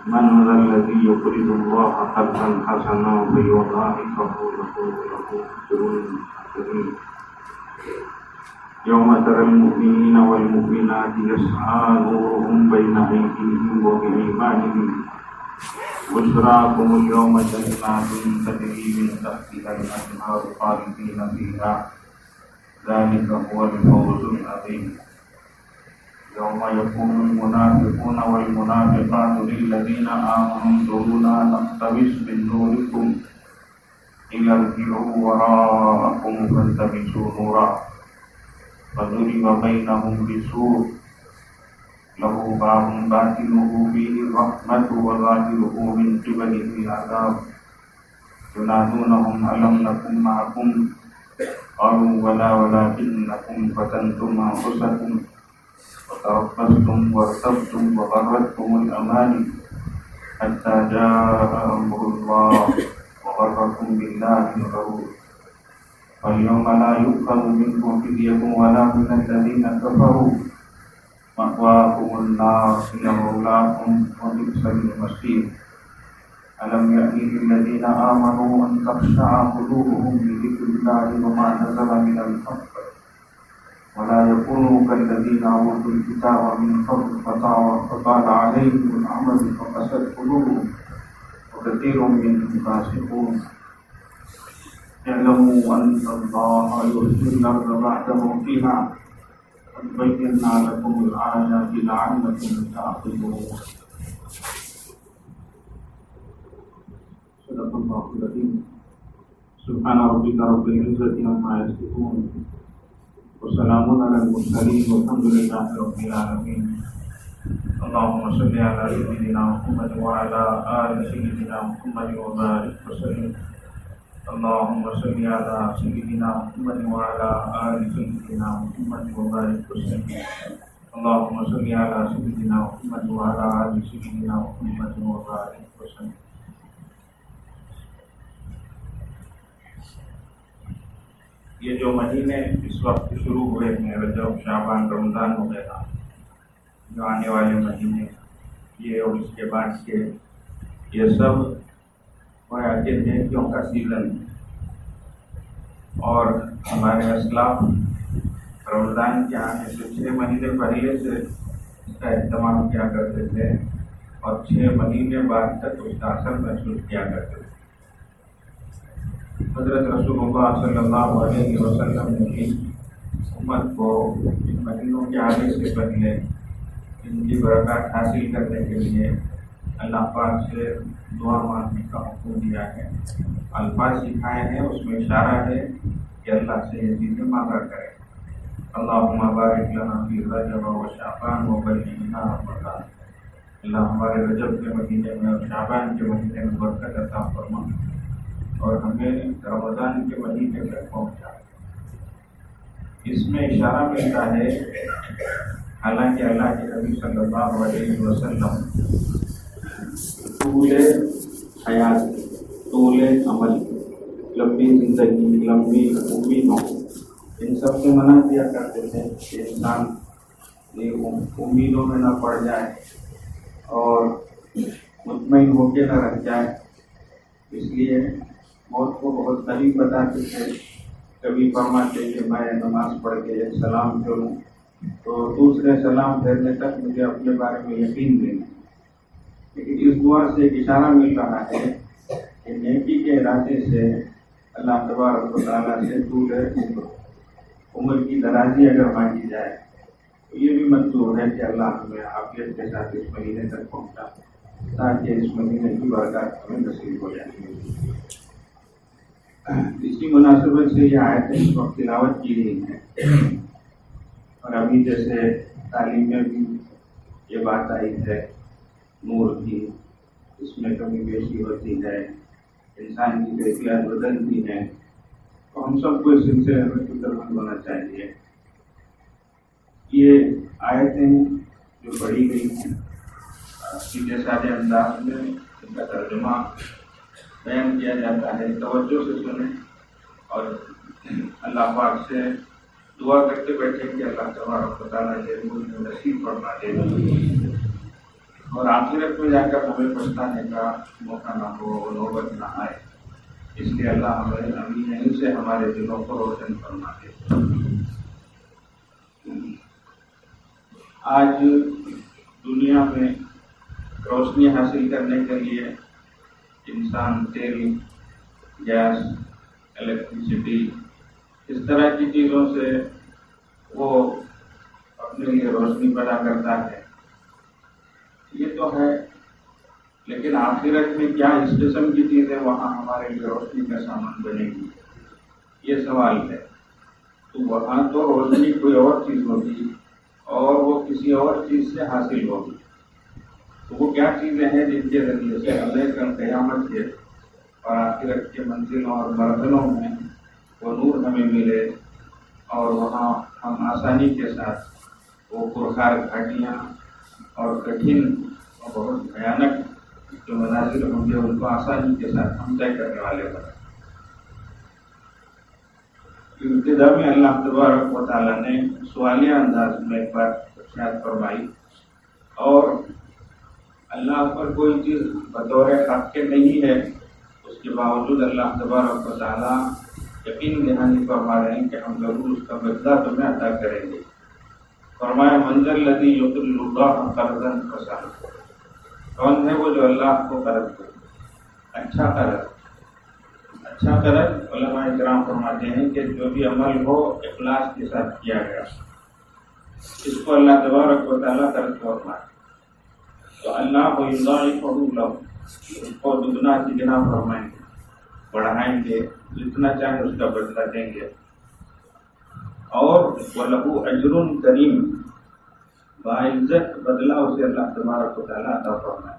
من ذا الذي يقرض الله قرضا حسنا فيضاعفه له أجر كريم يوم ترى المؤمنين والمؤمنات يسعى نورهم بين أيديهم وبأيمانهم بشراكم اليوم جنات تجري من تحتها الأنهار خالدين فيها ذلك هو الفوز العظيم يوم يقول المنافقون والمنافقات للذين آمنوا انظرونا نقتبس من نوركم قيل ارجعوا وراءكم فالتمسوا نورا فضرب بينهم بسور له باب باطنه فيه الرحمة وظاهره من قبله العذاب ينادونهم ألم نكن معكم قالوا بلى ولكنكم فتنتم أنفسكم وتربصتم وارتبتم وغرتكم الأماني حتى جاء أمر الله وغركم بالله الغرور فاليوم لا يؤخذ منكم فدية ولا من الذين كفروا مأواكم النار هي مولاكم وبئس المصير ألم يأن للذين آمنوا أن تخشع قلوبهم لذكر الله وما نزل من الحق ولا يكونوا كالذين أوتوا الكتاب من قبل فطال عليهم الأمد فقست قلوبهم وكثير منهم فاسقون اعلموا أن الله يحيي الأرض بعد موتها قد بينا لكم الآيات لعلكم تعقلون صدق الله العظيم سبحان ربك رب العزة عما يصفون وسلام على المرسلين والحمد لله رب العالمين اللهم صل على سيدنا محمد وعلى آل سيدنا محمد وبارك وسلم اللهم صل على سيدنا محمد وعلى آل سيدنا محمد وبارك وسلم اللهم صل على سيدنا محمد وعلى آل سيدنا محمد وبارك وسلم. یہ جو مہینے اس وقت شروع ہوئے ہیں رجب شعبان رمضان وغیرہ جو آنے والے مہینے یہ اور اس کے بعد کے یہ سب گویا کہ نیکیوں کا سیزن ہے اور ہمارے اسلاف رمضان کے آنے سے 6 مہینے پہلے سے اس کا اہتمام کیا کرتے تھے اور 6 مہینے بعد تک اس کا اثر محسوس کیا کرتے تھے. حضرت رسول اللہ صلی اللہ علیہ وسلم نے بھی امت کو ان مہینوں کے آنے سے پہلے ان کی برکات حاصل کرنے کے لیے اللہ پاک سے دعا مانگنے کا حکم دیا ہے. الفاظ سکھائے ہیں اس میں اشارہ ہے کہ اللہ سے یہ چیزیں مانگا کریں. اللہم بارک لنا فی رجب و شعبان و بلغنا رمضان. اللہ ہمارے رجب کے مہینے میں اور شعبان کے مہینے میں برکت عطا فرما اور ہمیں رمضان کے مہینے تک پہنچا. اس میں اشارہ ملتا ہے حالانکہ اللہ کے نبی صلی اللہ علیہ وسلم طول حیات طول عمل لمبی زندگی لمبی امیدوں ان سب سے منع کیا کرتے تھے کہ انسان امیدوں میں نہ پڑ جائے اور مطمئن ہو کے نہ رہ جائے. اس لیے موت کو بہت قریب بتاتے تھے. کبھی فرماتے کہ میں نماز پڑھ کے ایک سلام پھیروں تو دوسرے سلام پھیرنے تک مجھے اپنے بارے میں یقین نہیں. لیکن اس دعا سے ایک اشارہ مل رہا ہے کہ نیکی کے ارادے سے اللہ تبارک و تعالیٰ سے طول عمر کی درازی اگر مانگی جائے تو یہ بھی مطلوب ہے کہ اللہ ہمیں عافیت کے ساتھ اس مہینے تک پہنچا تاکہ اس مہینے کی برکات ہمیں نصیب ہو جائے. اسی مناسبت سے یہ آیتیں اس وقت تلاوت کی گئی ہیں اور ابھی جیسے تعلیم میں بھی یہ بات آئی ہے نور کی اس میں کمی بیشی ہوتی ہے انسان کی کیفیت بدلتی ہے تو ہم سب کو اس سلسلے میں فکر مند ہونا چاہیے. یہ آیتیں جو پڑھی گئی ہیں سیدھے سادے انداز میں ان کا ترجمہ بیان کیا جاتا ہے. توجہ سے سنیں اور اللہ پاک سے دعا کرتے بیٹھے کہ اللہ تبارک و تعالیٰ ضرور نصیب فرما دے اور آخرت میں جا کر ہمیں پچھتانے کا موقع نہ ہو، نوبت نہ آئے. اس لیے اللہ ہمیں امین یہیں سے ہمارے دلوں کو روشن فرما دے. آج دنیا میں روشنی حاصل کرنے کے لیے انسان تیل، گیس، الیکٹریسٹی اس طرح کی چیزوں سے وہ اپنے لیے روشنی پیدا کرتا ہے. یہ تو ہے، لیکن آخرت میں کیا اس قسم کی چیزیں وہاں ہمارے لیے روشنی کا سامان بنے گی، یہ سوال ہے. تو وہاں تو روشنی کوئی اور چیز ہوگی اور وہ کسی اور چیز سے حاصل ہوگی. تو وہ کیا چیزیں ہیں جن کے ذریعے سے اللہ کل قیامت کے اور آخرت کے منزلوں اور مرحلوں میں وہ نور ہمیں ملے اور وہاں ہم آسانی کے ساتھ وہ پرخار گھاٹیاں اور کٹھن اور بہت بھیانک جو مناظر ہوں گے ان کو آسانی کے ساتھ ہم طے کرنے والے بنے. ابتدا میں اللہ تبارک و تعالیٰ نے سوالیہ انداز میں ایک بات ارشاد فرمائی اور اللہ پر کوئی چیز بطور حق کے نہیں ہے، اس کے باوجود اللہ تبارک و تعالیٰ یقین دہانی فرما رہے ہیں کہ ہم ضرور اس کا بدلہ تمہیں ادا کریں گے. فرمایا منظر الذی یقرض اللہ قرضا حسنا، کون ہے وہ جو اللہ کو قرض دے، اچھا قرض. اچھا قرض علماء کرام فرماتے ہیں کہ جو بھی عمل ہو اخلاص کے ساتھ کیا گیا اس کو اللہ تبارک و تعالیٰ قرض فرمائے تو اللہ کو یضاعفہ لہ، اس کو دگنا تگنا فرمائیں گے، بڑھائیں گے، جتنا چاہے اس کا بدلہ دیں گے. اور وَلَهُ أَجْرٌ کریم، باعزت بدلہ اسے اللہ تبارک و تعالیٰ عطا فرمائے.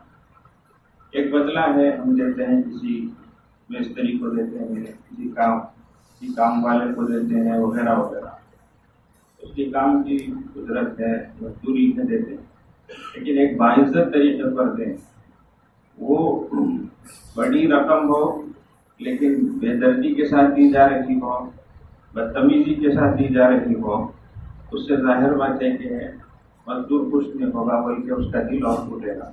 ایک بدلہ ہے ہم دیتے ہیں کسی مستری کو دیتے ہیں، کسی کام والے کو دیتے ہیں وغیرہ وغیرہ، اس کی کام کی قدرت ہے، مزدوری ہے دیتے ہیں. لیکن ایک باعزت طریقے پر دیں، وہ بڑی رقم ہو لیکن بے دردی کے ساتھ دی جا رہی ہو، بدتمیزی کے ساتھ دی جا رہی ہو، اس سے ظاہر بات ہے کہ مزدور خوش نہیں ہوگا بلکہ اس کا دل اور ٹوٹے گا.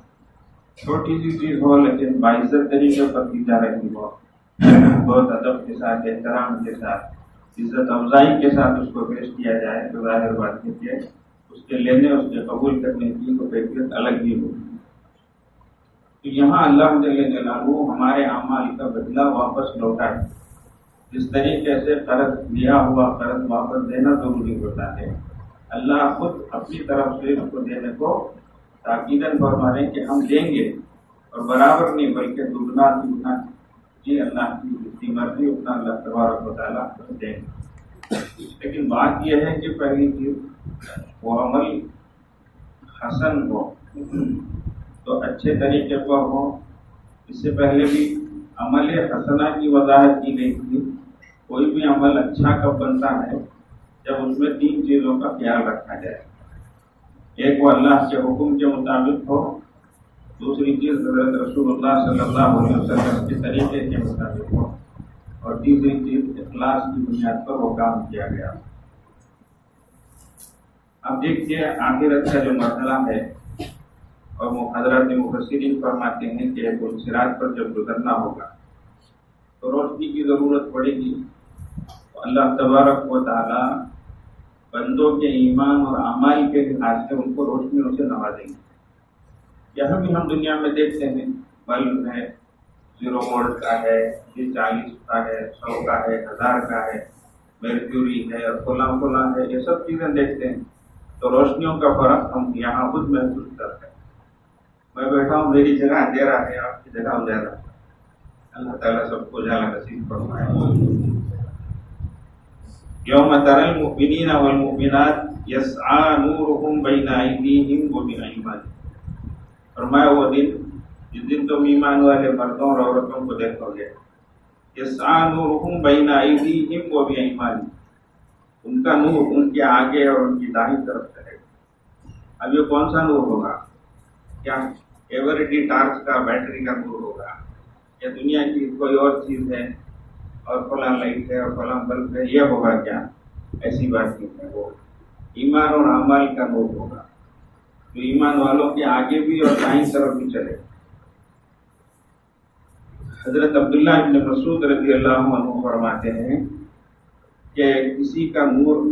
چھوٹی سی چیز ہو لیکن باعزت طریقے پر دی جا رہی ہو، بہت ادب کے ساتھ، احترام کے ساتھ، عزت افزائی کے ساتھ اس کو پیش کیا جائے تو ظاہر بات ہے کہ اس کے لینے، اس کے قبول کرنے کی تو کیفیت الگ ہی ہوگی. تو یہاں اللہ جل جلالہ ہمارے اعمال کا بدلہ واپس لوٹا ہے. جس طریقے سے قرض لیا ہوا قرض واپس دینا ضروری ہوتا ہے، اللہ خود اپنی طرف سے اس کو دینے کو تاکیداً فرما رہے ہیں کہ ہم دیں گے اور برابر نہیں بلکہ دگنا تگنا. جی اللہ کی جتنی مرضی اتنا اللہ تبارک و تعالیٰ دیں گے. لیکن بات یہ ہے کہ پہلی چیز وہ عمل حسن ہو، تو اچھے طریقے پر ہو. اس سے پہلے بھی عمل حسنہ کی وضاحت کی گئی تھی. کوئی بھی عمل اچھا کب بنتا ہے جب اس میں تین چیزوں کا خیال رکھا جائے. ایک وہ اللہ کے حکم کے مطابق ہو، دوسری چیز حضرت رسول اللہ صلی اللہ علیہ وسلم کے طریقے کے مطابق ہو، اور تیسری چیز اخلاص کی بنیاد پر وہ کام کیا گیا. اب دیکھیے آخرت کا جو مرحلہ ہے، اور وہ حضرات مفسرین فرماتے ہیں کہ پل صراط پر جب گزرنا ہوگا تو روشنی کی ضرورت پڑے گی. تو اللہ تبارک و تعالی بندوں کے ایمان اور اعمال کے لحاظ سے ان کو روشنیوں سے نوازیں گے. یہاں بھی ہم دنیا میں دیکھتے ہیں بلب ہے، 0 وولٹ کا ہے، 40 کا ہے، 100 کا ہے، 1000 کا ہے، مرکوری ہے اور فلاں ہے، یہ سب چیزیں دیکھتے ہیں. تو روشنیوں کا فرق ہم یہاں خود محسوس کرتے ہیں. میں بیٹھا ہوں، میری جگہ اندھیرا ہے، آپ کی جگہ اجالا ہے. اللہ تعالیٰ سب کو اجالا نصیب فرمائے. یوم تری المؤمنین والمؤمنات یسعی نورہم بین ایدیہم وبایمانہم. فرمایا وہ دن جس دن تم ایمان والے مردوں اور عورتوں کو دیکھو گے، یسعی نورہم بین ایدیہم وبایمانہم، ان کا نور ان کے آگے اور ان کی دائیں طرف رہے گا. اب یہ کون سا نور ہوگا؟ کیا ایوریڈی ٹارچ کا بیٹری کا نور ہوگا، یا دنیا کی کوئی اور چیز ہے اور فلاں لائٹ ہے اور فلاں بلب ہے، یہ ہوگا کیا؟ ایسی بات نہیں ہے، وہ ایمان اور اعمال کا نور ہوگا جو ایمان والوں کے آگے بھی اور دائیں طرف بھی چلے۔ حضرت عبداللہ بن مسعود رضی اللہ عنہ فرماتے ہیں کہ کسی کا نور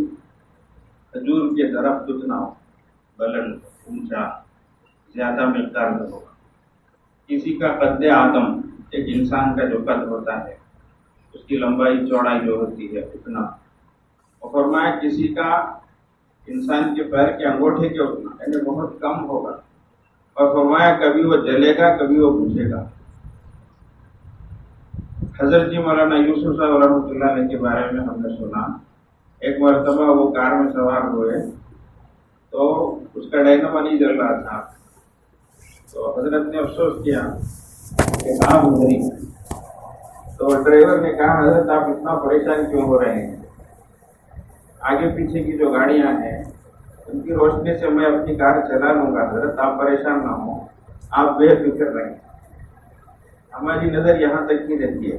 کھجور کے درخت اتنا ہو، بلند، اونچا، زیادہ مقدار میں ہوگا۔ کسی کا قد آدم، ایک انسان کا جو قد ہوتا ہے اس کی لمبائی چوڑائی جو ہوتی ہے اتنا، اور فرمایا کسی کا انسان کے پیر کے انگوٹھے کے اتنا، یعنی بہت کم ہوگا، اور فرمایا کبھی وہ جلے گا کبھی وہ بجھے گا۔ حضرت جی مولانا یوسف صاحب رحمۃ اللہ علیہ کے بارے میں ہم نے سنا، ایک مرتبہ وہ کار میں سوار ہوئے تو اس کا ڈائنامو نہیں جل رہا تھا، تو حضرت نے افسوس کیا کہ آپ ادھر ہی ہیں۔ تو ڈرائیور نے کہا حضرت آپ اتنا پریشان کیوں ہو رہے ہیں؟ آگے پیچھے کی جو گاڑیاں ہیں ان کی روشنی سے میں اپنی کار چلا لوں گا، حضرت آپ پریشان نہ ہوں، آپ بے فکر رہیں۔ ہماری نظر یہاں تک ہی رہتی ہے،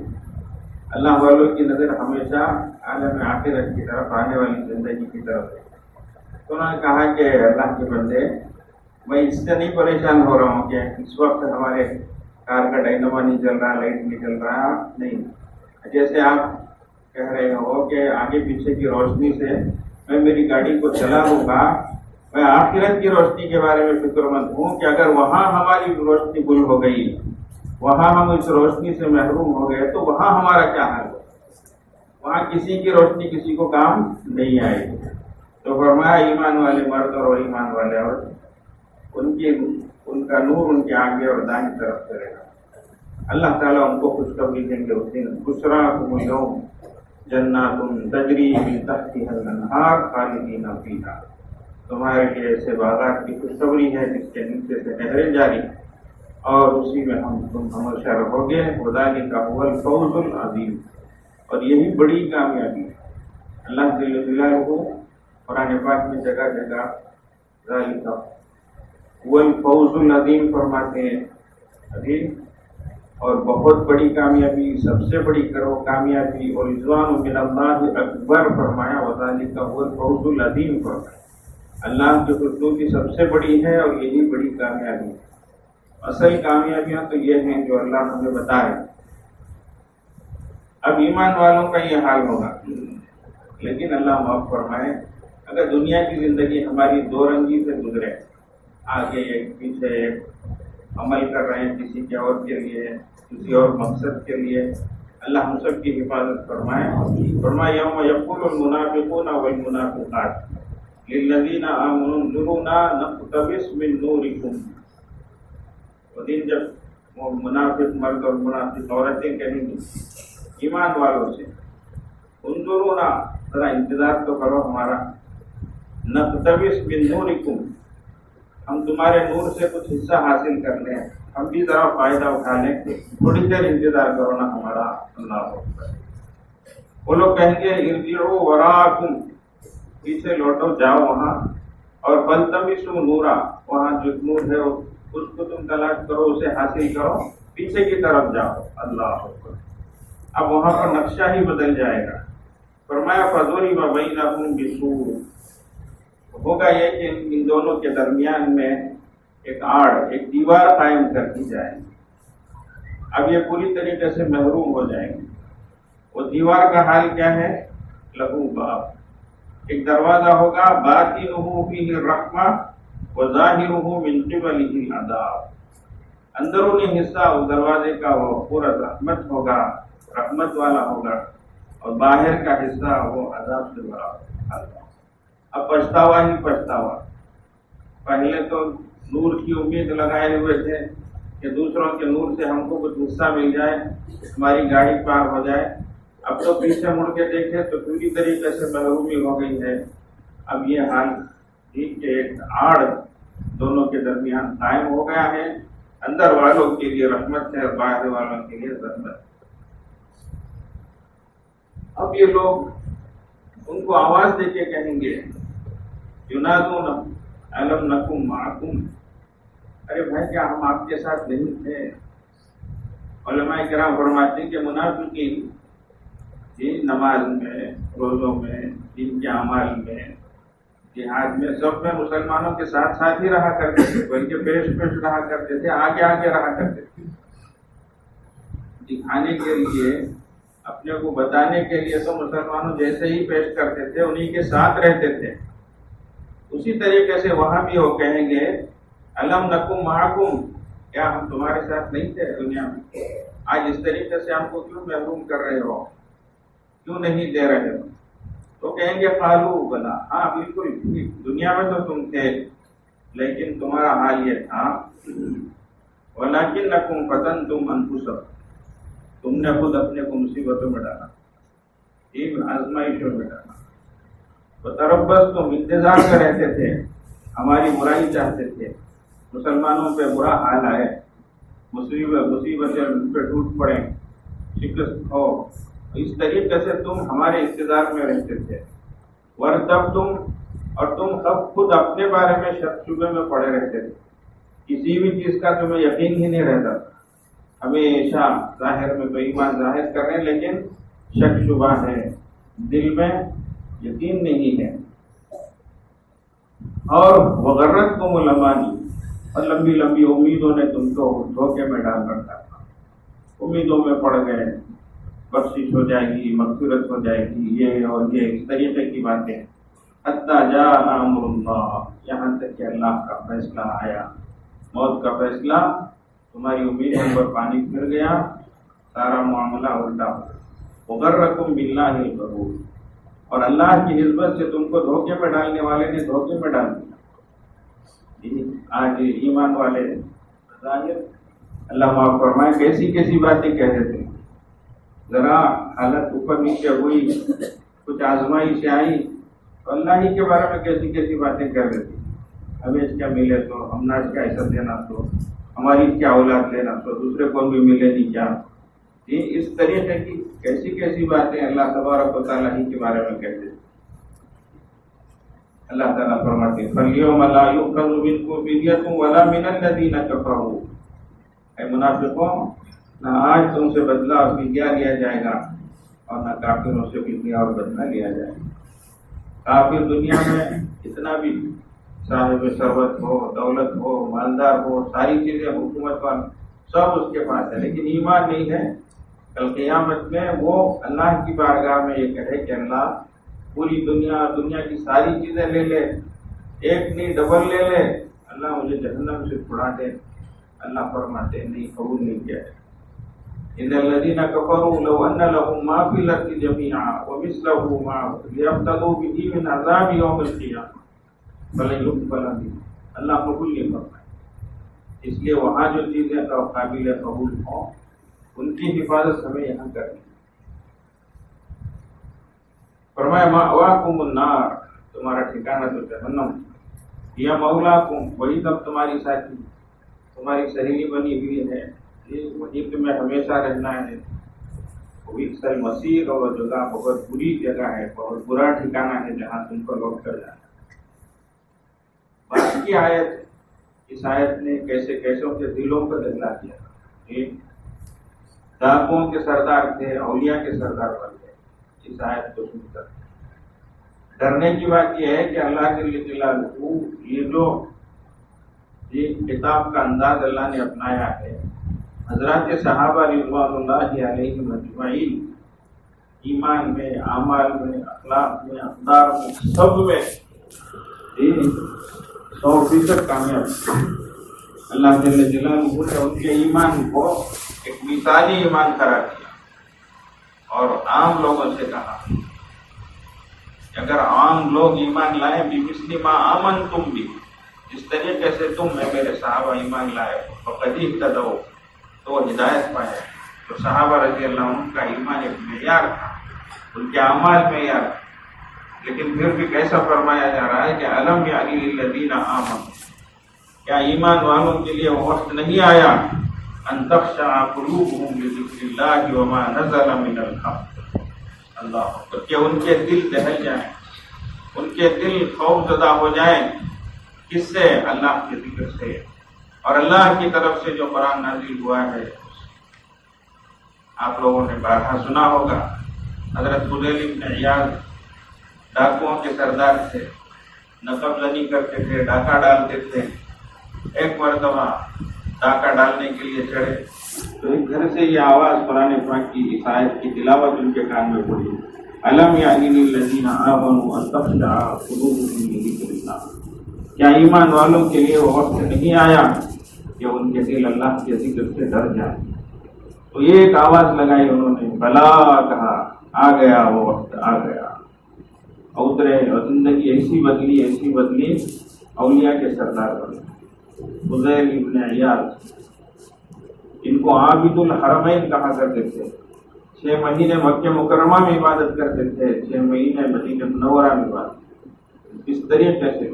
اللہ والوں کی نظر ہمیشہ عالم آخرت کی طرف، آنے والی زندگی کی طرف ہے۔ تو انہوں نے کہا کہ اللہ کے بندے میں اس سے نہیں پریشان ہو رہا ہوں کہ اس وقت ہمارے کار کا ڈائنامو نہیں چل رہا، لائٹ نہیں چل رہا، نہیں، جیسے آپ کہہ رہے ہو کہ آگے پیچھے کی روشنی سے میں میری گاڑی کو چلا لوں گا، میں آخرت کی روشنی کے بارے میں فکر مند ہوں کہ اگر وہاں ہماری روشنی گل ہو گئی، وہاں ہم اس روشنی سے محروم ہو گئے تو وہاں ہمارا کیا حال ہو؟ وہاں کسی کی روشنی کسی کو کام نہیں آئے گی۔ تو فرمایا ایمان والے مرد اور ایمان والے عورت، ان کا نور ان کے آگے اور دائیں طرف کرے گا۔ اللہ تعالیٰ ان کو خوشخبری دیں گے اس دن، بشراکم اليوم جنات تجری من تحتها الانہار خالدین فیہا، تمہارے لیے ایسے باغات کی خوشخبری ہے جس کے نیچے سے نہریں جاری اور اسی میں تم ہمیشہ رہو گے۔ وذالک هو الفوز العظیم، اور یہی بڑی کامیابی ہے۔ اللہ جل جلالہ قرآن پاک میں جگہ جگہ ذالک هو الفوز العظیم فرماتے ہیں، عظیم اور بہت بڑی کامیابی، سب سے بڑی کامیابی، اور رضوان من اللہ اکبر فرمایا، وذالک هو الفوز العظیم فرمایا۔ اللہ کی خوشنودی سب سے بڑی ہے اور یہی بڑی کامیابی ہے۔ اصل کامیابیاں تو یہ ہیں جو اللہ ہمیں بتائے۔ اب ایمان والوں کا یہ حال ہوگا، لیکن اللہ معاف فرمائے اگر دنیا کی زندگی ہماری دو رنگی سے گزرے، آگے ایک پیچھے ایک، عمل کر رہے ہیں کسی کے اور کے لیے، کسی اور مقصد کے لیے، اللہ ہم سب کی حفاظت فرمائے۔ فرمائے یوم یقول المنافقون والمنافقات للذین آمنوا انظرونا نقتبس من نورکم، وہ دن جب وہ منافق مرد اور منافق عورتیں کہیں گی ایمان والوں سے، انظرونا، ذرا انتظار تو کرو ہمارا، نقتبس من نورکم، ہم تمہارے نور سے کچھ حصہ حاصل کر لیں، ہم بھی ذرا فائدہ اٹھا لیں، تھوڑی دیر انتظار کرو نا ہمارا۔ اللہ اکبر۔ وہ لوگ کہیں گے ارجعوا وراءکم، پیچھے لوٹو، جاؤ وہاں، اور فالتمسوا نورا، وہاں جو نور ہے اس کو تم تلاش کرو، اسے حاصل کرو، پیچھے کی طرف جاؤ۔ اللہ اکبر۔ اب وہاں پر نقشہ ہی بدل جائے گا۔ فرمایا فضرب بینہم بسور، ہوگا یہ کہ ان دونوں کے درمیان میں ایک آڑ، ایک دیوار قائم کر دی جائے گی۔ اب یہ پوری طریقے سے محروم ہو جائیں گے۔ وہ دیوار کا حال کیا ہے؟ لہو باب، ایک دروازہ ہوگا، باطنہ فیہ الرحمہ وظاہرہ من قبلہ العذاب، اندرونی حصہ اس دروازے کا وہ پورا رحمت ہوگا، رحمت والا ہوگا، اور باہر کا حصہ وہ عذاب سے بھرا ہوگا۔ اب پچھتاوا ہی پچھتاوا۔ پہلے تو نور کی امید لگائے ہوئے تھے کہ دوسروں کے نور سے ہم کو کچھ حصہ مل جائے، ہماری گاڑی پار ہو جائے۔ اب تو پیچھے مڑ کے دیکھے تو پوری طریقے سے محرومی ہو گئی ہے۔ اب یہ حال ٹھیک کہ ایک آڑ دونوں کے درمیان قائم ہو گیا ہے، اندر والوں کے لیے رحمت ہے اور باہر والوں کے لیے ذلت۔ اب یہ لوگ ان کو آواز دے کے کہیں گے ینادون الم نکم معکم، ارے بھائی کیا ہم آپ کے ساتھ نہیں تھے؟ علماء کرام فرماتے ہیں کہ منافقین نماز میں، روزوں میں، دین کے اعمال میں، جہاد میں، سب میں مسلمانوں کے ساتھ ساتھ ہی رہا کرتے تھے، بلکہ پیش پیش رہا کرتے تھے، آگے آگے رہا کرتے تھے، دکھانے کے لیے، اپنے کو بتانے کے لیے تو مسلمانوں جیسے ہی پیش کرتے تھے انہی کے ساتھ رہتے تھے۔ اسی طریقے سے وہاں بھی وہ کہیں گے الم نکم معکم، کیا ہم تمہارے ساتھ نہیں تھے دنیا میں؟ آج اس طریقے سے ہم کو کیوں محروم کر رہے ہو، کیوں نہیں دے رہے ہو؟ تو کہیں گے قالوا بلا، ہاں بالکل دنیا میں تو تم تھے، لیکن تمہارا حال یہ تھا ولکنکم فتنتم انفسکم، تم نے خود اپنے کو مصیبتوں میں ڈالا، ان آزمائشوں میں ڈالا، تربص، تم انتظار میں رہتے تھے، ہماری برائی چاہتے تھے، مسلمانوں پہ برا حال آئے، مصیبتیں ان پہ ٹوٹ پڑیں، شکست ہو، اس طریقے سے تم ہمارے انتظار میں رہتے تھے، وارتبتم، اور تم خود اپنے بارے میں شک شبے میں پڑے رہتے تھے، کسی بھی چیز کا تمہیں یقین ہی نہیں رہتا تھا، ہمیشہ ظاہر میں تو ایمان ظاہر کر رہے ہیں لیکن شک شبہ ہے، دل میں یقین نہیں ہے، اور وغرتکم الامانی، اور لمبی لمبی امیدوں نے تم کو دھوکے میں ڈال رکھا تھا، امیدوں میں پڑ گئے، بخشش ہو جائے گی، مغفرت ہو جائے گی، یہ اور یہ اس طریقے کی باتیں، حتی جاء امر اللہ، یہاں تک کہ اللہ کا فیصلہ آیا، موت کا فیصلہ، تمہاری امیدوں پر پانی پھر گیا، سارا معاملہ الٹا ہو گیا، وغرکم باللہ الغرور، اور اللہ کی نسبت سے تم کو دھوکے میں ڈالنے والے نے دھوکے میں ڈال دیا۔ آج ایمان والے ظاہر اللہ معاف فرمائے کیسی کیسی باتیں کہہ دیتے ہیں، ذرا حالت اوپر نیچے ہوئی، کچھ آزمائی سے آئی تو اللہ ہی کے بارے میں کیسی کیسی باتیں کہہ دیتے ہیں، ہمیں اس کا ملے تو ہم ناج کا حصہ دینا، تو ہماری کیا اولاد لینا، تو دوسرے کو بھی ملے نہیں کیا، یہ اس طریقے کی کیسی کیسی باتیں اللہ تبارک و تعالیٰ ہی کے بارے میں کہتے ہیں۔ اللہ تعالیٰ فرماتے ہیں فَالْيَوْمَ لَا يُؤْخَذُ مِنْكُمْ فِدْيَةٌ وَلَا مِنَ الَّذِينَ كَفَرُوا، اے منافقوں، نہ آج تم سے بدلہ اور فدیہ لیا جائے گا، اور نہ کافروں سے فدیہ اور بدلہ لیا جائے گا۔ کافر دنیا میں اتنا بھی صاحب ثروت ہو، دولت ہو، مالدار ہو، ساری چیزیں حکومت پر سب اس کے پاس ہے، لیکن ایمان نہیں ہے، کل قیامت میں وہ اللہ کی بارگاہ میں یہ کہے کہ اللہ پوری دنیا کی ساری چیزیں لے لے، ایک نہیں ڈبل لے لے، اللہ مجھے جہنم سے چھڑا دے، اللہ فرماتے نہیں، قبول نہیں کیا ہے۔ ان الذين كفروا لو ان لهم ما في الارض جميعا ومثله معه ليفتدوا به من عذاب يوم القيامه فلن يقبل منه، اللہ قبول نہیں فرمائے، اس لیے وہاں جو چیزیں قابل قبول ہوں ان کی حفاظت ہمیں یہاں کرنی۔ فرمایا مأواکم النار، تمہارا ٹھکانہ تو جہنم، یا مولاکم، وہی تب تمہاری ساتھی، تمہاری سہیلی بنی ہوئی ہے، وہیں تمہیں ہمیشہ رہنا ہے، وبئس المصیر، اور وہ جگہ بہت بری جگہ ہے، بہت برا ٹھکانہ ہے جہاں تم کو لوٹ کر جانا۔ بعد کی آیت، اس آیت نے کیسے کیسوں کے دلوں کو دہلا دیا، ڈاکوؤں کے سردار تھے، اولیاء کے سردار بن گئے اس آیت کو سن کر۔ ڈرنے کی بات یہ ہے کہ اللہ جل جلالہ یہ جو کتاب کا انداز اللہ نے اپنایا ہے، حضرات صحابہ رضوان اللہ علیہم اجمعین، ایمان میں، اعمال میں، اخلاق میں، اقدار میں، سب میں 100% کامیاب۔ اللہ جل جلالہ نے ان کے ایمان کو ایک مثالی ایمان قرار دیا، اور عام لوگوں سے کہا کہ اگر عام لوگ ایمان لائیں بِمِثْلِ مَا آمَنْتُمْ بِهِ، جس طریقے سے تم میرے صحابہ ایمان لائے، فَقَدِ اهْتَدَوْا، تو وہ ہدایت پائے۔ تو صحابہ رضی اللہ عنہ کا ایمان ایک معیار تھا، ان کے اعمال معیار تھا، لیکن پھر بھی کیسا فرمایا جا رہا ہے کہ أَلَمْ يَعْنِ لِلَّذِينَ آمَنُوا، کیا ایمان والوں کے لیے وہ وقت نہیں آیا أَن تَخْشَعَ قُلُوبُهُمْ لِذِكْرِ اللَّهِ وَمَا نَزَلَ مِنَ الْحَقِّ، اللہ کہ ان کے دل دہل جائیں، ان کے دل خوف زدہ ہو جائیں، کس سے؟ اللہ کے ذکر سے، اور اللہ کی طرف سے جو قرآن نازل ہوا ہے۔ آپ لوگوں نے بارہا سنا ہوگا، حضرت فضیل بن عیاض ڈاکوؤں کے سردار تھے، نقب زنی کرتے تھے، ڈاکہ ڈالتے تھے۔ ایک مرتبہ ڈاکہ ڈالنے کے لیے چڑھے تو ایک گھر سے یہ آواز قرآن پاک کی اس آیت کی تلاوت ان کے کان میں پڑی، الم یعن للذین آمنوا ان تخشع قلوبهم لذکر اللہ، کیا ایمان والوں کے لیے وہ وقت نہیں آیا کہ ان کے دل اللہ کے ذکر سے ڈر جائے؟ تو یہ ایک آواز لگائی انہوں نے، بلا کہا، آ گیا وہ وقت، آ گیا، اترے اور زندگی ایسی بدلی اولیاء کے سردار بنے۔ فضیل بن عیاض، ان کو عابد الحرمین کہا کرتے تھے، 6 مہینے مکہ مکرمہ میں عبادت کرتے تھے، 6 مہینے مدینہ منورہ میں عبادت۔ اس طریقے سے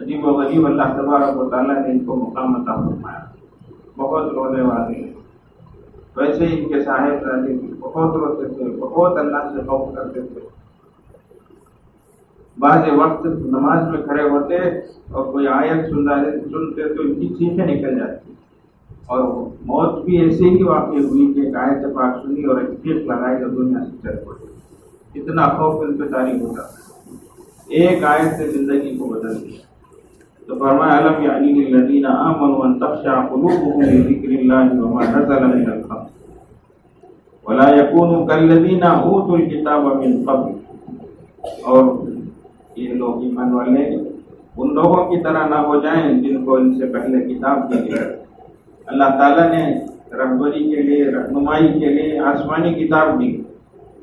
عجیب و غریب اللہ تبارک و تعالیٰ نے ان کو مقام عطا فرمایا، بہت رونے والے۔ ویسے ان کے صاحب بہت روتے تھے، بہت اللہ سے خوف کرتے تھے۔ بعض وقت نماز میں کھڑے ہوتے اور کوئی آیت سنتے تو ان کی چیخیں نکل جاتی، اور موت بھی ایسے ہی واقع ہوئی کہ ایک آیت پاک سنی اور ایک چیخ لگائی تو دنیا سے چل پڑی۔ اتنا خوف ان پہ طاری ہوتا تھا، ایک آیت سے زندگی کو بدل دیا۔ تو فرمایا الم یعن للذین آمنوا ان تخشع قلوبهم لذکر اللہ وما نزل من الحق ولا یکونوا کالذین اوتوا الکتاب من قبل، اور یہ لوگ ایمان والے ان لوگوں کی طرح نہ ہو جائیں جن کو ان سے پہلے کتاب دی گئی۔ اللہ تعالیٰ نے رہبری کے لیے، رہنمائی کے لیے آسمانی کتاب دی،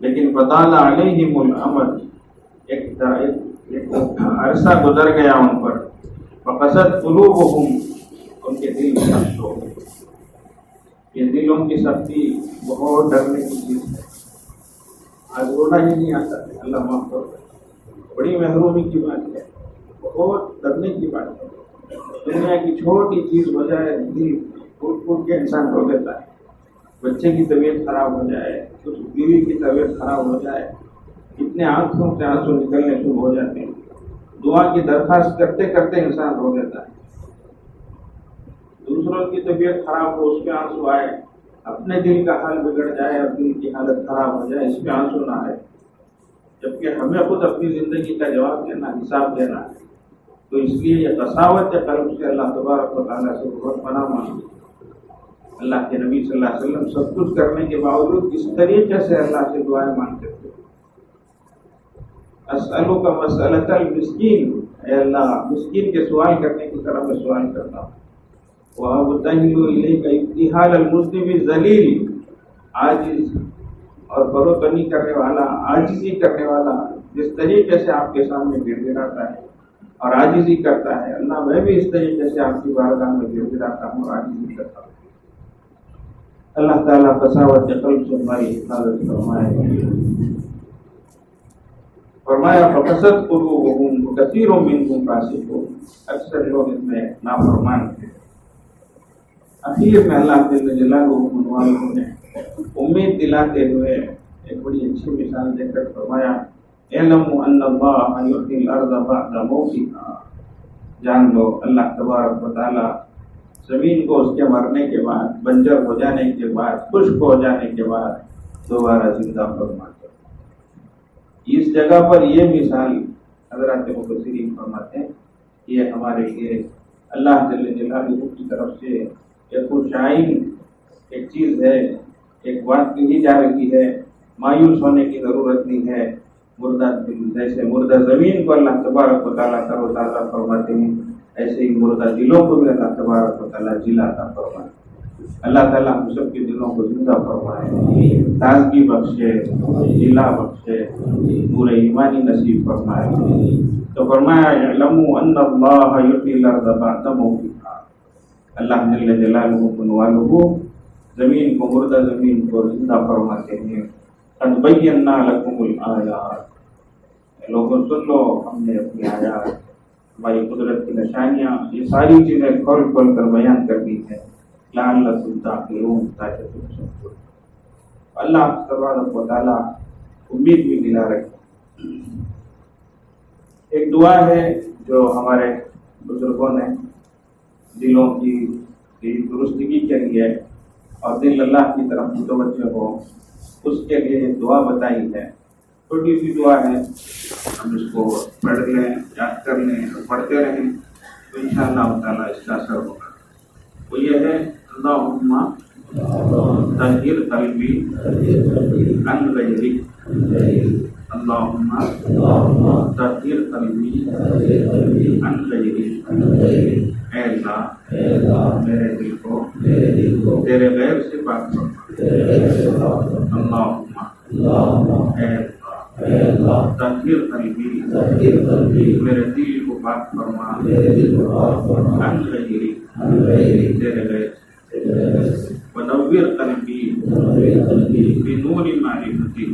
لیکن فطال علیہم الامد، ایک عرصہ گزر گیا ان پر، فقست قلوبہم، ان کے دل سخت ہو گئے۔ یہ دلوں کی سختی بہت ڈرنے کی چیز ہے۔ آج رونا ہی نہیں آتا ہے، اللہ معاف کر دے، بڑی محرومی کی بات ہے، بہت ڈرنے کی بات ہے۔ دنیا کی چھوٹی چیز ہو جائے دل پھوٹ کے انسان رو دیتا ہے، بچے کی طبیعت خراب ہو جائے، کچھ بیوی کی طبیعت خراب ہو جائے، اتنے آنکھوں سے آنسو نکلنے شروع ہو جاتے ہیں، دعا کی درخواست کرتے کرتے انسان رو دیتا ہے۔ دوسروں کی طبیعت خراب ہو، اس پہ آنسو آئے، اپنے دل کا حال بگڑ جائے اور دل کی حالت خراب ہو جائے، اس پہ آنسو نہ آئے، جبکہ ہمیں خود اپنی زندگی کا جواب دینا، حساب دینا ہے۔ تو اس لیے یہ قساوت قلب سے اللہ تبارک و تعالیٰ سے بہت پناہ مانگی۔ اللہ کے نبی صلی اللہ علیہ وسلم سب کچھ کرنے کے باوجود اس طریقے سے اللہ سے دعائیں مانگتے تھے، اسألک مسألۃ المسکین، اے اللہ مسکین کے سوال کرنے کی طرح میں سوال کرتا ہوں، وَأَبْتَهِلُ إِلَيْكَ ابْتِهَالَ الْمُذْنِبِ الذَّلِيلِ، عاجز اور بروتنی کرنے والا، عاجزی کرنے والا، جس طریقے سے آپ کے سامنے گر گراتا ہے اور عاجزی کرتا ہے، اللہ میں بھی اس طریقے سے آپ کی بارگاہ میں گر گراتا ہوں اور عاجزی کرتا ہوں۔ اللہ تعالیٰ قساوت قلب سے ہماری حفاظت فرمائے۔ فرمایا فقست قلوبہم کثیر منہم فاسقون، اکثر لوگ اس میں نافرمان تھے۔ اخیر میں اللہ جل جلالہ والوں نے امید دلاتے ہوئے ایک بڑی اچھی مثال دے کر فرمایا اعلموا ان اللہ یحیی الارض بعد موتها، جان لو اللہ تبارک و تعالی زمین کو اس کے مرنے کے بعد، بنجر ہو جانے کے بعد، خشک ہو جانے کے بعد دوبارہ زندہ فرماتا ہے۔ اس جگہ پر یہ مثال حضرات مفسرین فرماتے ہیں، یہ ہمارے لیے اللہ جل جلالہ کی طرف سے ایک خوشائن ایک چیز ہے، ایک بات کہی جا رہی ہے، مایوس ہونے کی ضرورت نہیں ہے۔ مردہ دل، جیسے مردہ زمین کو اللہ تبارک و تعالیٰ تر و تازہ فرماتے ہیں، ایسے ہی مردہ دلوں کو بھی اللہ تبارک و تعالیٰ جلا عطا فرمائے۔ اللہ تعالیٰ ہم سب کے دلوں کو زندہ فرمائے، تازگی بخشے، جلا بخشے، پورے ایمانی نصیب فرمائے۔ تو فرمایا اعلموا ان اللہ یحیی الارض بعد موتها، اللہ جل جلالہ والہ زمین کو، مردہ زمین کو زندہ فرماتے ہیں۔ قد بینا لکم الآیات، لوگوں سن لو، ہم نے اپنی آیات، ہماری قدرت کی نشانیاں، یہ ساری چیزیں کھول کھول کر بیان کر دی ہیں، لعلکم تعقلون، تاکہ تم سمجھو۔ اللہ تبارک و تعالیٰ امید بھی دلا رہے۔ ایک دعا ہے جو ہمارے بزرگوں نے دلوں کی درستگی کے لیے اور دل اللہ کی طرف متوجہ ہو، اس کے لیے دعا بتائی ہے. چھوٹی سی دعا ہے, ہم اس کو پڑھ لیں, یاد کر لیں اور پڑھتے رہیں تو انشاءاللہ تعالیٰ اس کا اثر ہوگا. وہ یہ ہے, اللہم طہر قلبی عن غیرک, اللہم طہر قلبی عن غیرک. اے اللہ میرے دل کو تیرے غیر سے پاک فرما. اللہم اے اللہ طہر قلبی میرے دل کو پاک فرما عن غیرک تیرے غیر سے. ونور قلبی بنور معرفتی,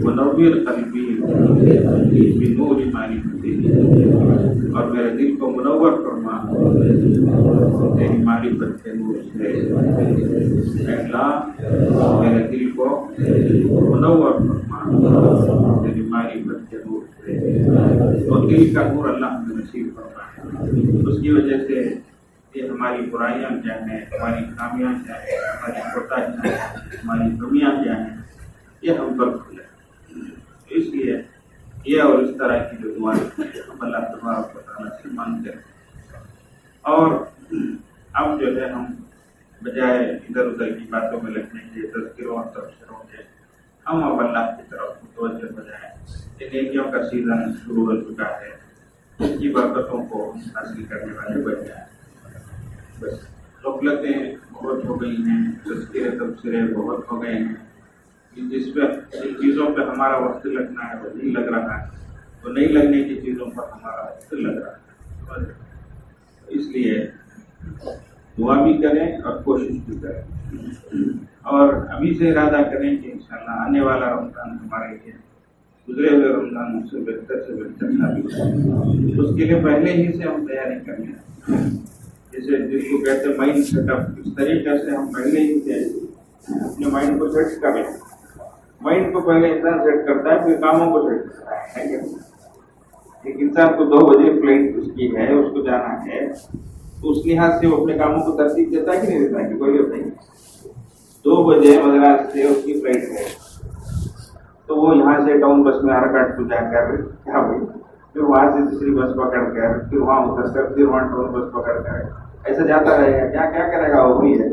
ونور قلبی بنور معرفتی, اور میرے دل کو منور فرما تیری معرفت کے نور سے. اے اللہ میرے دل کو منور فرما تیری معرفت کے نور سے. اور دل کا نور اللہ ہمیں نصیب فرمائے. اس کی وجہ سے یہ ہماری برائیاں کیا ہیں, ہماری خامیاں کیا ہیں, ہماری کوتاہیاں کیا ہیں, ہماری کمیاں کیا ہیں, یہ ہم پر کھلے. اس لیے یہ اور اس طرح کی جو دعائیں ہم اللہ تبارک و تعالیٰ سے مانگتے ہیں. اور اب جو ہے ہم بجائے ادھر ادھر کی باتوں میں لگنے کے, تذکروں اور تبصروں کے, ہم اب اللہ کی طرف متوجہ ہو جائیں. نیکیوں کا سیزن شروع ہو چکا ہے, اس کی برکتوں کو حاصل کرنے والے بن جائیں. بس غفلتیں بہت ہو گئی ہیں, تذکرے تبصرے بہت ہو گئے ہیں. جس پہ جن چیزوں پہ ہمارا وقت لگنا ہے وہ نہیں لگ رہا ہے, وہ نہیں لگنے کی چیزوں پر ہمارا وقت لگ رہا ہے. اس لیے دعا بھی کریں اور کوشش بھی کریں, اور ابھی سے ارادہ کریں کہ انشاءاللہ آنے والا رمضان ہمارے لیے گزرے ہوئے رمضان سے بہتر ثابت ہو. اس کے لیے پہلے ہی سے ہم تیاری کر لیں. جیسے جس کو کہتے ہیں مائنڈ سیٹ اپ, اس طریقے سے ہم پہلے ہی سے اپنے مائنڈ کو سیٹ کریں. مائنڈ کو پہلے انسان سیٹ کرتا ہے, پھر کاموں کو سیٹ کرتا ہے. ایک انسان کو 2 بجے فلائٹ اس کی ہے, اس کو جانا ہے, تو اس لحاظ سے وہ اپنے کاموں کو ترتیب دیتا ہے کہ نہیں دیتا ہے, کہ کوئی ہوتا ہے. 2 بجے مدراس سے اس کی فلائٹ ہے, تو وہ یہاں سے ٹاؤن بس میں آرکاٹ کو جا کر کیا بھائی, پھر وہاں سے دوسری بس پکڑ کر, پھر وہاں اتر کر, پھر وہاں ٹاؤن بس پکڑ کر, ایسا جاتا رہے گا. کیا کرے گا, وہ بھی ہے.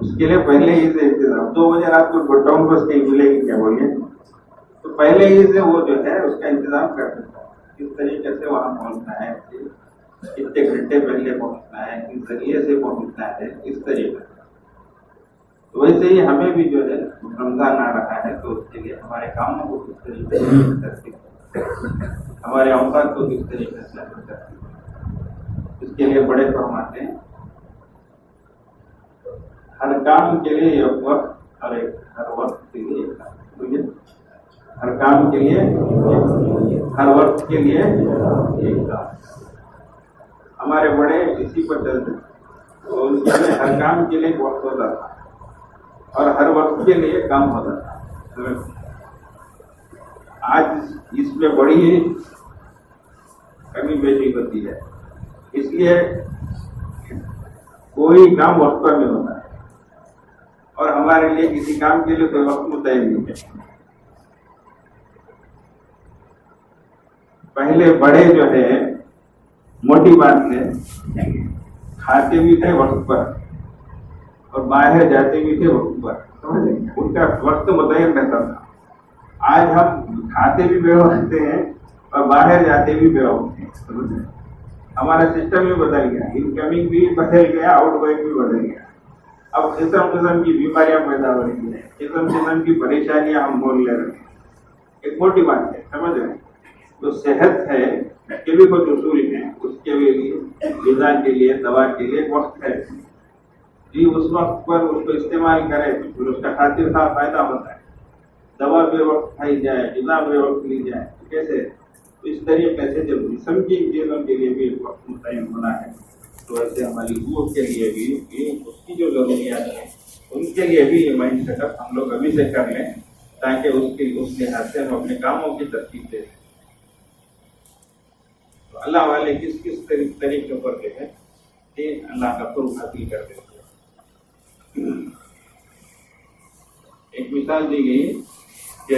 اس کے لیے پہلے ہی سے انتظام. 2 بجے رات کو ٹاؤن بس کہیں ملے گی کیا بولیے, تو پہلے ہی سے وہ جو ہے اس کا انتظام کر دیتا ہے. کس طریقے سے وہاں پہنچنا ہے, کتنے گھنٹے پہلے پہنچنا ہے, کس ذریعے سے پہنچنا ہے, اس طریقے سے. تو ویسے ہی ہمیں بھی جو ہے رمضان آ رہا ہے, تو اس کے لیے ہمارے کاموں کو کس طریقے سے کرتے, ہمارے اوقات کو کس طریقے سے کرتے, اس کے لیے بڑے فرماتے ہیں ہر کام کے لیے ایک وقت, ہر وقت کے لیے ایک کام. ہر کام کے لیے, ہر وقت کے لیے ایک کام. ہمارے بڑے اسی پر چلتے, تو ان کے لیے ہر کام کے لیے ایک وقت ہوتا تھا اور ہر وقت کے لیے کام ہوتا تھا. آج اس میں بڑی کمی بیشی ہوتی ہے. اس لیے کوئی کام وقت پر نہیں ہوتا ہے, اور ہمارے لیے کسی کام کے لیے کوئی وقت متعین نہیں ہے. پہلے بڑے جو ہے موٹی بات ہے, کھاتے بھی تھے وقت پر اور باہر جاتے بھی تھے وقت پر, ان کا وقت متعین رہتا تھا. آج ہم کھاتے بھی بے وقت ہیں اور باہر جاتے بھی بے وقت ہیں. ہمارا سسٹم بھی بدل گیا, انکمنگ بھی بدل گیا, آؤٹ گوئنگ بھی بدل گیا. اب قسم کی بیماریاں پیدا ہو رہی ہیں, قسم کی پریشانیاں ہم بول لے رہے ہیں. ایک موٹی بات ہے, سمجھ رہے ہیں. تو صحت ہے کے بھی کچھ اصول ہیں, اس کے لیے غذا کے لیے, دوا کے لیے وقت ہے. جی اس وقت پر اس کو استعمال کرے پھر اس کا خاطر خواہ فائدہ ہوتا ہے. دوا بے وقت کھائی جائے, غذا بے وقت لی جائے, کیسے؟ اس طریقے سے جب جسم کی چیزوں کے لیے بھی وقت متعین ہونا ہے, تو ایسے ہماری روح کے لیے بھی اس کی جو ضروریات ہیں ان کے لیے بھی یہ مائنڈ سیٹ اپ ہم لوگ ابھی سے کر لیں, تاکہ اس لحاظ سے ہم اپنے کاموں کی ترتیب دیں. تو اللہ والے کس طریقے پر جو ہے اللہ کا قرب حاصل کر دیتے ہیں. ایک مثال دی گئی کہ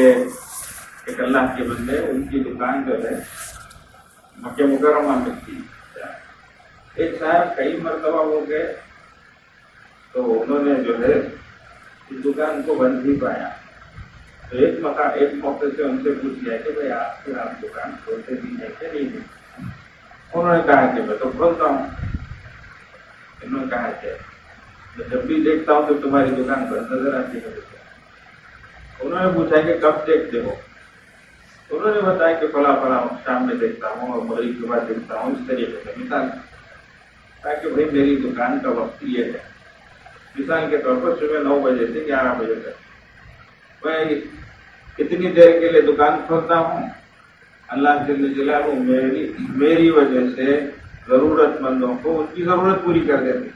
ایک اللہ کے بندے ان کی دکان جو ہے مکہ مکرمہ میں تھی. ایک صاحب کئی مرتبہ ہو گئے تو انہوں نے جو ہے اس دکان کو بند ہی پایا. تو ایک موقع سے ان سے پوچھ لیا کہ بھائی آپ دکان کھولتے بھی ہے کہ نہیں. انہوں نے کہا کہ میں تو کھولتا ہوں. انہوں نے کہا کہ میں جب بھی دیکھتا ہوں تو تمہاری دکان بند نظر آتی ہے. انہوں نے پوچھا کہ کب دیکھتے ہو؟ انہوں نے بتایا کہ فلاں شام میں دیکھتا ہوں اور مغرب کے بعد دیکھتا ہوں. اس طریقے سے مثال تاکہ بھائی میری دکان کا وقت یہ ہے. مثال کے طور پر صبح 9 بجے سے 11 بجے تک میں اتنی دیر کے لیے دکان کھولتا ہوں. اللہ جل جلالہ میری وجہ سے ضرورت مندوں کو ان کی ضرورت پوری کر دیتے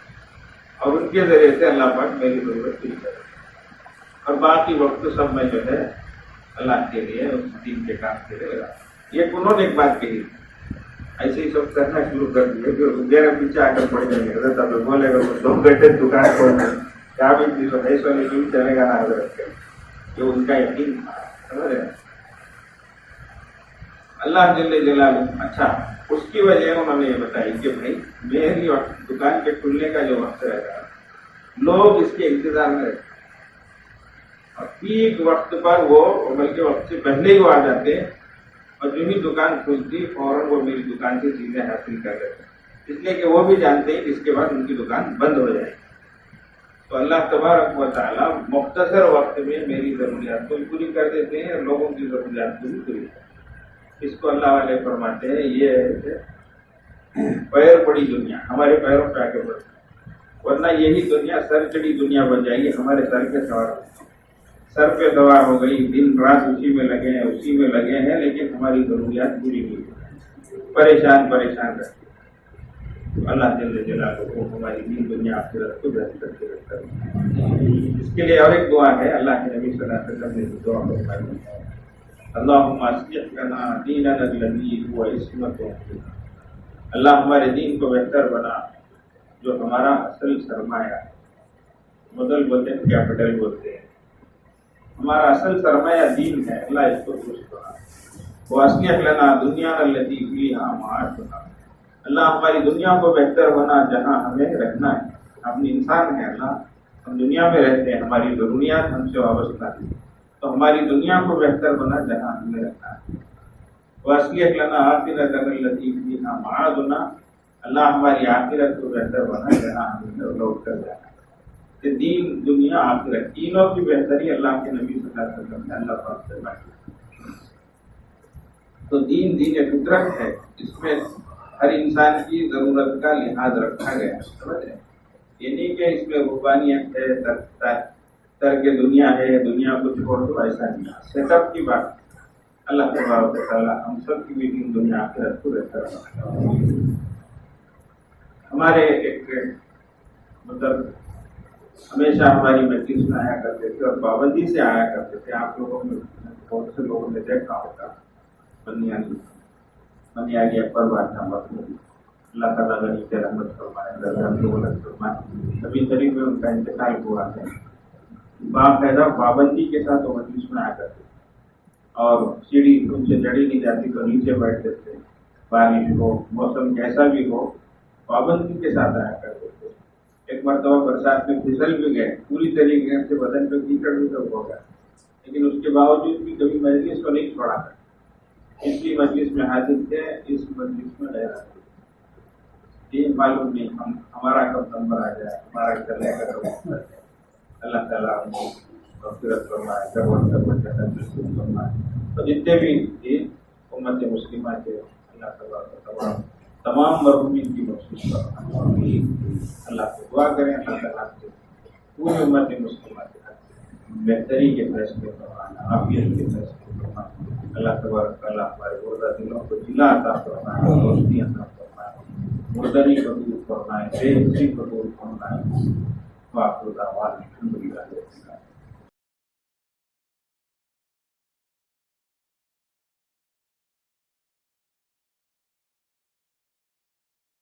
اور ان کے ذریعے سے اللہ پاک میری ضرورت پوری کر دیتے. اور باقی وقت سب میں جو ہے اللہ کے لیے اس دین کے کام کے لیے لگا. یہ انہوں نے ایک بات کہی. ایسے ہی سب کرنا شروع کر دیے کہ میرے پیچھے آ کر پڑ جائیں گے. تب بولے گا 2 گھنٹے دکان کھولنا کیا بھی چلے گا نا حضرت کے جو ان کا یقین تھا. سمجھ رہے اللہ جل جلالہ. اچھا اس کی وجہ انہوں نے یہ بتائی کہ بھائی میری دکان کے کھلنے کا جو وقت رہتا لوگ اس کے انتظار میں رہتے اور پیک وقت پر وہ عمل کے وقت سے پہلے ہی وہ آ جاتے اور جو ہی دکان کھلتی فوراً وہ میری دکان سے چیزیں حاصل کر لیتے. اس لیے کہ وہ بھی جانتے ہیں کہ اس کے بعد ان کی دکان بند ہو جائے. تو اللہ تبارک و تعالیٰ مختصر وقت میں میری ضروریات کو بھی پوری کر دیتے ہیں اور لوگوں کی ضروریات کو بھی پوری کرتے ہیں. اس کو اللہ والے فرماتے ہیں یہ ہے پیر پڑی دنیا ہمارے پیروں پہ آگے بڑھتی ہے. ورنہ یہی دنیا سر چڑی دنیا بن جائے گی. ہمارے سر پہ سوار ہو سر پہ سوار ہو گئی. دن رات اسی میں لگے ہیں لیکن ہماری ضروریات پوری نہیں ہوئی. پریشان رہتے. اللہ جل جلالہ کو ہماری دین دنیا آخرت کو بہتر سے بہتر. اس کے لیے اور ایک دعا ہے. اللہ کے نبی صلی اللہ علیہ وسلم نے دعا فرمائی اللہم اصلح لنا دیننا الذی هو عصمۃ امرنا. اللہ ہمارے دین کو بہتر بنا جو ہمارا اصل سرمایہ. مدل بولتے ہیں کیپٹل بولتے ہیں. ہمارا اصل سرمایہ دین ہے. اللہ اس کو درست بنا. واصلح لنا دنیانا التي فیہا معاشنا. اللہ ہماری دنیا کو بہتر بنا جہاں ہمیں رہنا ہے. ہم انسان ہیں اللہ ہم دنیا میں رہتے ہیں. ہماری ضروریات ہم سے وابستہ ہیں تو ہماری دنیا کو بہتر بنا جہاں ہمیں رہنا ہے. واصلح لنا آخرتنا التي فیہا معادنا. اللہ ہماری آخرت کو بہتر بنا جہاں ہمیں لوٹ کر جانا ہے. کہ دین دنیا آخرت تینوں کی بہتری اللہ کے نبی صلی اللہ علیہ وسلم نے اللہ پاک سے مانگی. تو دین فطرت ہے. اس میں ہر انسان کی ضرورت کا لحاظ رکھا گیا. سمجھ رہے یہ نہیں کہ اس میں روحانیت ہے ترک دنیا ہے دنیا کو چھوڑ دو. ایسا نہیں. سیٹ اپ کی بات اللہ تبارک و تعالیٰ ہم سب کی بھی دین دنیا آخرت کو بہتر بنا. ہمارے ایک مطلب ہمیشہ ہماری مجلس میں آیا کرتے تھے اور پابندی سے آیا کرتے تھے. آپ لوگوں میں بہت سے لوگوں نے دیکھا ہوگا بنیادی اکبر بادشاہ مطلب اللہ تعالیٰ غنی کے رحمت فرمائے. ابھی قریب میں ان کا انتقال ہوا ہے. باقاعدہ پابندی کے ساتھ وہ مجلس میں آیا کرتے اور سیڑھی ان سے چڑھی نہیں جاتی تو نیچے بیٹھتے تھے. بارش ہو موسم کیسا بھی ہو پابندی کے ساتھ آیا کرتے تھے. ایک مرتبہ برسات میں پھسل بھی گئے پوری طریقے سے بدن پہ کیچڑ بھی سب ہو گیا لیکن اس کے باوجود بھی کبھی مجلس کو نہیں چھوڑا کرتے. اس لیے مجلس میں حاضر تھے اس مجلس میں رہ رہے. یہ معلوم نہیں ہمارا کب نمبر آ جائے ہمارا چلے گا. اللہ تعالیٰ مغفرت فرمائے فرمائے. اور جتنے بھی امت مسلمہ کے اللہ تعالیٰ تمام مرحومین کی بخشش فرمائے. اللہ سے دعا کریں اللہ تعالیٰ سے پوری امت مسلمہ کے بہتری کے فیصلے فرمانا عافیت کے فیصلے فرمانا. اللہ تبارک تعالیٰ ہمارے مردہ دلوں کو جلا عطا فرمائے روشنی عطا فرمائے مردری کو دور فرمائے بے حسی کو دور فرمائے. واقع دعوانا الحمدللہ.